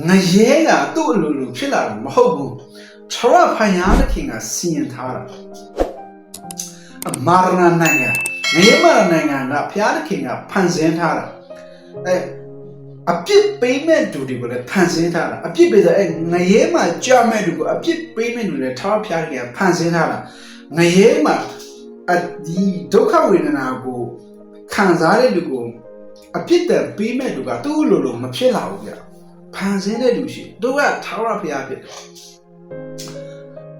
ငရဲကသူ့အလိုလိုဖြစ်လာတာမဟုတ်ဘူးထရဖန်ရတဲ့ခင်ကစီရင်ထားတာမာရဏနိုင်ငံငရဲမာရနိုင်ငံကဖျားတဲ့ခင်ကဖန်ဆင်းထားတာအပြစ်ပေးမဲ့သူတွေကိုလည်းဖန်ဆင်းထားတာအပြစ်ပေးတဲ့ငရဲမှာကြာမဲ့သူကိုအပြစ်ပေးမဲ့သူလည်းထရဖျားတဲ့ခင်ကဖန်ဆင်းထားတာငရဲမှာဒီဒုက္ခဝေဒနာကိုခံစားတဲ့လူကိုအပြစ်ဒဏ်ပေးမဲ့လူကသူ့လိုလိုမဖြစ်လာဘူးဗျဖန်ဆင်းတဲ့လူရှိသူကထာဝရဘုရားဖြစ်တယ်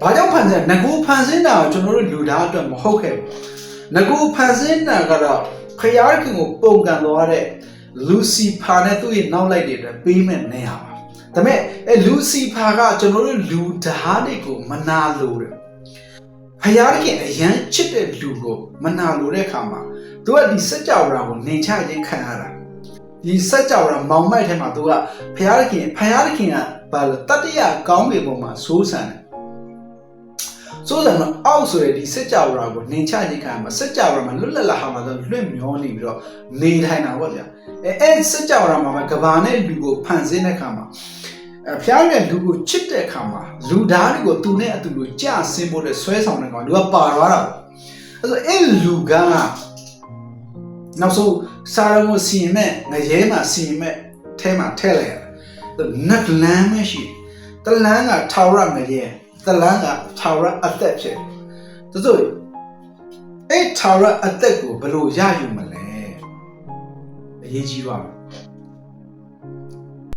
။ဘာကြောင့်ဖန်ဆင်းငကိုဖန်ဆင်းတာကိုကျွန်တော်တို့လူသားအတွက်မဟုတ်ခဲ့ဘူး။ငကိုဖန်ဆင်းတာကတော့ဘုရားခင်ကိုပုံကံသွားတဲ့လူစီဖာနဲ့သူ့ရဲ့နောက်လိုက်တွေအတွက်ပေးမဲ့နေရပါ။ဒါပေမဲ့လူစီဖာကကျွန်တော်တို့လူသားတွေကိုမနာလို့တယ်။ဘုရားခင်အရန်ချစ်တဲ့လူကိုမနာလို့တဲ့အခါမှာသူကဒီစัจ java ကိုနေချခြင်းခံရတာဒီစัจ java မောင်မိုက်ထဲမှာသူကဘုရားခင်ကဘာလဲတတိယကောင်းကင်ဘုံမှာစိုးစံတယ်စိုးစံတော့အောက်ဆိုတဲ့ဒီစัจ java ကိုနေချခြင်းခံရမှာစัจ java မှာလွတ်လပ်လာဟာမှာဆိုလွတ်မျောနေပြီးတော့နေထိုင်တာပေါ့ဗျာစัจ java မှာကဘာနဲ့လူကိုဖန်ဆင်းတဲ့အခါမှာဖျားရဲ့လူကိုချစ်တဲ့အခါမှာလူသားတွေကိုသူနဲ့အတူတူကြဆင်းဖို့တဲ့ဆွဲဆောင်တဲ့ကောင်လူကပါသွားတာအဲ့ဆိုအဲ့လူကနောက်ဆုံးစာရမိုစီမဲ့ငရဲမှာစီမဲ့ထဲမှာထည့်လိုက်ရတယ်နတ်လမ်းမရှိတလန်းကထာဝရငရဲတလန်းကထာဝရအသက်ဖြစ်သူတို့အဲ့ထာဝရအသက်ကိုဘယ်လိုရယူမလဲအရေးကြီးပါ